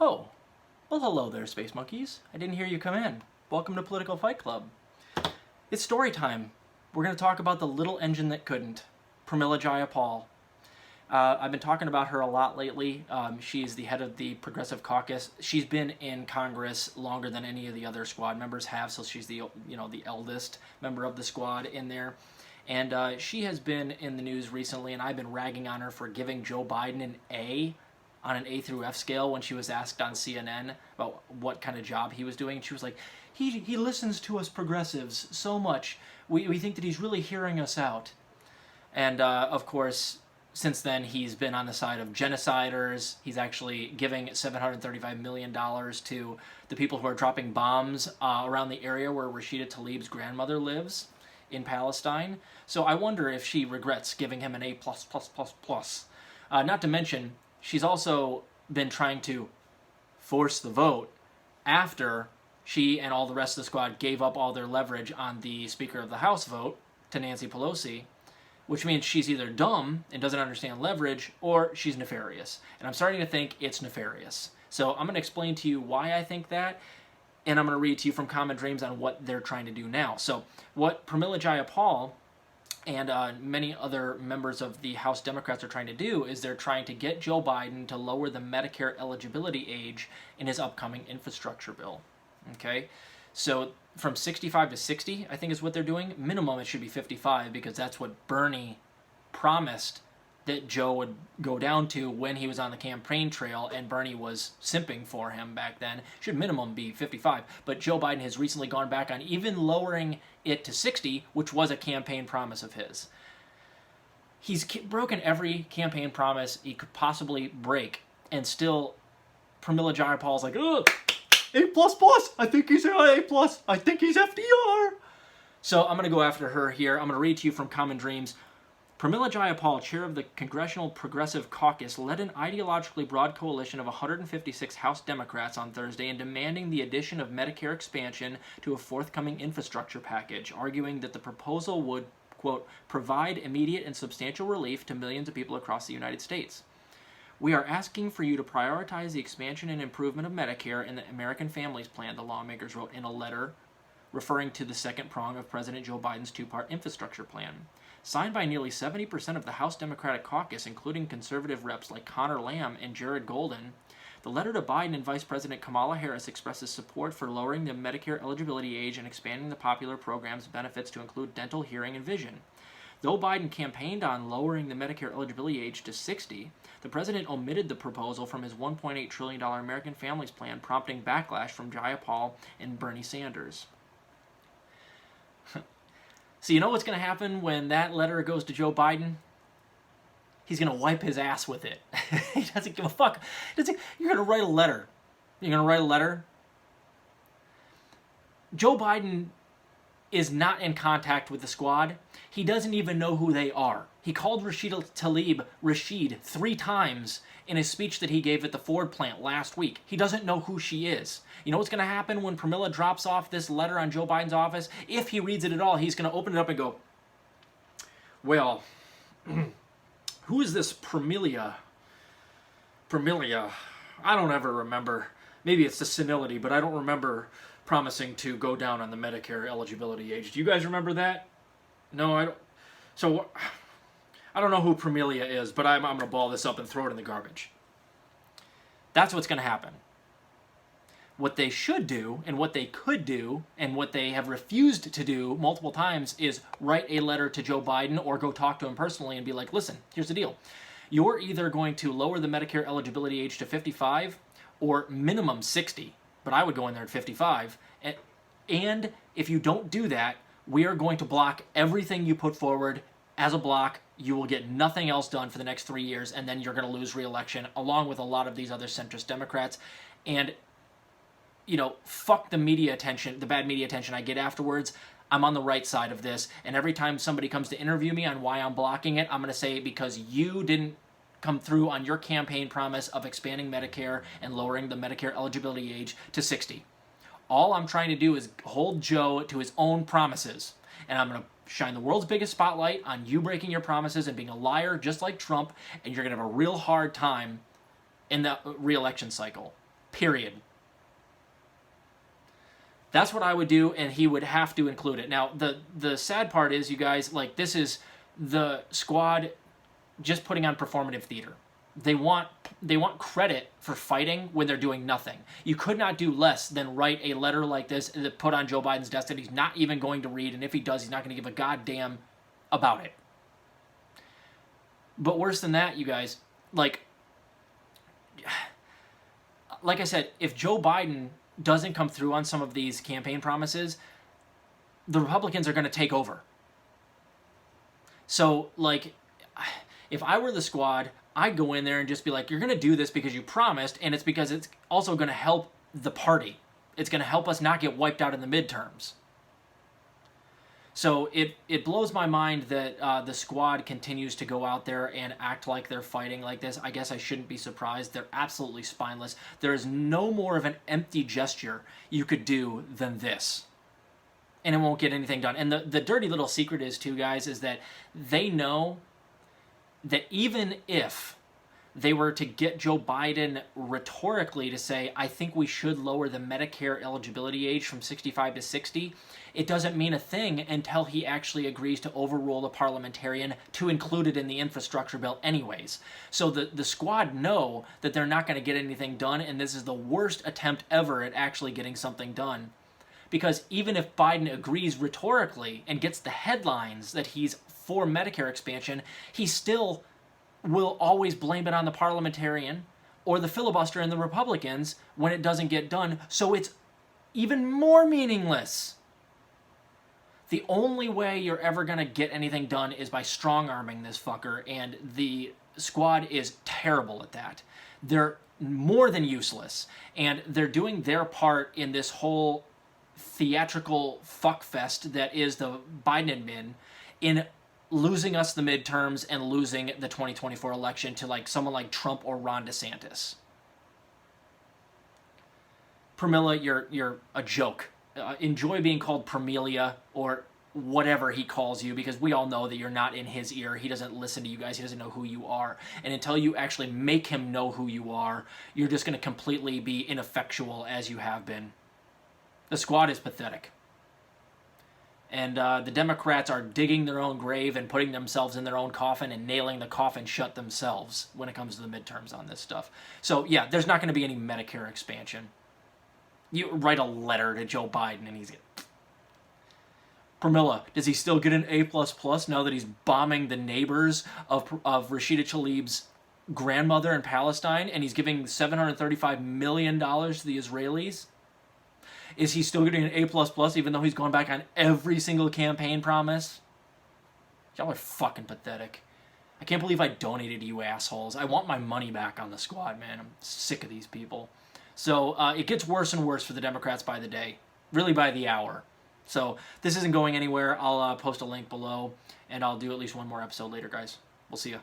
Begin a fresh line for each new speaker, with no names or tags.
Oh, well hello there, Space Monkeys. I didn't hear you come in. Welcome to Political Fight Club. It's story time. We're going to talk about the little engine that couldn't, Pramila Jayapal. I've been talking about her a lot lately. She's the head of the Progressive Caucus. She's been in Congress longer than any of the other squad members have, so she's the eldest member of the squad in there. And she has been in the news recently, and I've been ragging on her for giving Joe Biden an A on an A through F scale when she was asked on CNN about what kind of job he was doing. And she was like, he listens to us progressives so much. We think that he's really hearing us out. And of course, since then, he's been on the side of genociders. He's actually giving $735 million to the people who are dropping bombs around the area where Rashida Tlaib's grandmother lives in Palestine. So I wonder if she regrets giving him an A++++. Not to mention, she's also been trying to force the vote after she and all the rest of the squad gave up all their leverage on the Speaker of the House vote to Nancy Pelosi, which means she's either dumb and doesn't understand leverage, or she's nefarious. And I'm starting to think it's nefarious. So I'm going to explain to you why I think that, and I'm going to read to you from Common Dreams on what they're trying to do now. So what Pramila Jayapal and many other members of the House Democrats are trying to do is they're trying to get Joe Biden to lower the Medicare eligibility age in his upcoming infrastructure bill. Okay? So from 65 to 60, I think is what they're doing. Minimum, it should be 55 because that's what Bernie promised that Joe would go down to when he was on the campaign trail, and Bernie was simping for him back then. Should minimum be 55. But Joe Biden has recently gone back on even lowering it to 60, which was a campaign promise of his. He's broken every campaign promise he could possibly break, and still Pramila Jayapal's like, ugh, A++, I think he's A+, I think he's FDR. So I'm going to go after her here. I'm going to read to you from Common Dreams. Pramila Jayapal, chair of the Congressional Progressive Caucus, led an ideologically broad coalition of 156 House Democrats on Thursday in demanding the addition of Medicare expansion to a forthcoming infrastructure package, arguing that the proposal would, quote, provide immediate and substantial relief to millions of people across the United States. We are asking for you to prioritize the expansion and improvement of Medicare and the American Families Plan, the lawmakers wrote in a letter referring to the second prong of President Joe Biden's two-part infrastructure plan. Signed by nearly 70% of the House Democratic Caucus, including conservative reps like Connor Lamb and Jared Golden, the letter to Biden and Vice President Kamala Harris expresses support for lowering the Medicare eligibility age and expanding the popular program's benefits to include dental, hearing, and vision. Though Biden campaigned on lowering the Medicare eligibility age to 60, the president omitted the proposal from his $1.8 trillion American Families Plan, prompting backlash from Jayapal and Bernie Sanders. So you know what's going to happen when that letter goes to Joe Biden? He's going to wipe his ass with it. He doesn't give a fuck. You're going to write a letter. You're going to write a letter. Joe Biden is not in contact with the squad. He doesn't even know who they are. He called Rashida Tlaib Rashid 3 times in a speech that he gave at the Ford plant last week. He doesn't know who she is. You know what's going to happen when Pramila drops off this letter on Joe Biden's office? If he reads it at all, he's going to open it up and go, well, who is this Pramila? I don't ever remember. Maybe it's the senility, but I don't remember promising to go down on the Medicare eligibility age. Do you guys remember that? No, I don't. So, I don't know who Pramila is, but I'm going to ball this up and throw it in the garbage. That's what's going to happen. What they should do, and what they could do, and what they have refused to do multiple times is write a letter to Joe Biden or go talk to him personally and be like, listen, here's the deal. You're either going to lower the Medicare eligibility age to 55 or minimum 60, but I would go in there at 55. And if you don't do that, we are going to block everything you put forward as a block. You will get nothing else done for the next 3 years, and then you're going to lose re-election, along with a lot of these other centrist Democrats. And, you know, fuck the media attention, the bad media attention I get afterwards. I'm on the right side of this, and every time somebody comes to interview me on why I'm blocking it, I'm going to say because you didn't come through on your campaign promise of expanding Medicare and lowering the Medicare eligibility age to 60. All I'm trying to do is hold Joe to his own promises, and I'm going to shine the world's biggest spotlight on you breaking your promises and being a liar just like Trump, and you're going to have a real hard time in the re-election cycle. Period. That's what I would do, and he would have to include it. Now, the sad part is, you guys, like, this is the squad just putting on performative theater. They want credit for fighting when they're doing nothing. You could not do less than write a letter like this that put on Joe Biden's desk that he's not even going to read, and if he does, he's not going to give a goddamn about it. But worse than that, you guys, like I said, if Joe Biden doesn't come through on some of these campaign promises, the Republicans are going to take over. So, like, if I were the squad, I'd go in there and just be like, you're going to do this because you promised, and it's because it's also going to help the party. It's going to help us not get wiped out in the midterms. So it blows my mind that the squad continues to go out there and act like they're fighting like this. I guess I shouldn't be surprised. They're absolutely spineless. There is no more of an empty gesture you could do than this. And it won't get anything done. And the dirty little secret is, too, guys, is that they know that even if they were to get Joe Biden rhetorically to say, I think we should lower the Medicare eligibility age from 65 to 60, it doesn't mean a thing until he actually agrees to overrule the parliamentarian to include it in the infrastructure bill anyways. So the squad know that they're not going to get anything done, and this is the worst attempt ever at actually getting something done. Because even if Biden agrees rhetorically and gets the headlines that he's for Medicare expansion, he still will always blame it on the parliamentarian or the filibuster and the Republicans when it doesn't get done, so it's even more meaningless. The only way you're ever going to get anything done is by strong-arming this fucker, and the squad is terrible at that. They're more than useless, and they're doing their part in this whole theatrical fuckfest that is the Biden admin in losing us the midterms and losing the 2024 election to like someone like Trump or Ron DeSantis. Pramila, you're a joke. Enjoy being called Pramelia or whatever he calls you, because we all know that you're not in his ear. He doesn't listen to you guys. He doesn't know who you are. And until you actually make him know who you are, you're just going to completely be ineffectual as you have been. The squad is pathetic. And the Democrats are digging their own grave and putting themselves in their own coffin and nailing the coffin shut themselves when it comes to the midterms on this stuff. So, yeah, there's not going to be any Medicare expansion. You write a letter to Joe Biden and he's... Pramila, does he still get an A++ now that he's bombing the neighbors of Rashida Tlaib's grandmother in Palestine and he's giving $735 million to the Israelis? Is he still getting an A++ even though he's gone back on every single campaign promise? Y'all are fucking pathetic. I can't believe I donated to you assholes. I want my money back on the squad, man. I'm sick of these people. So it gets worse and worse for the Democrats by the day. Really by the hour. So this isn't going anywhere. I'll post a link below, and I'll do at least one more episode later, guys. We'll see ya.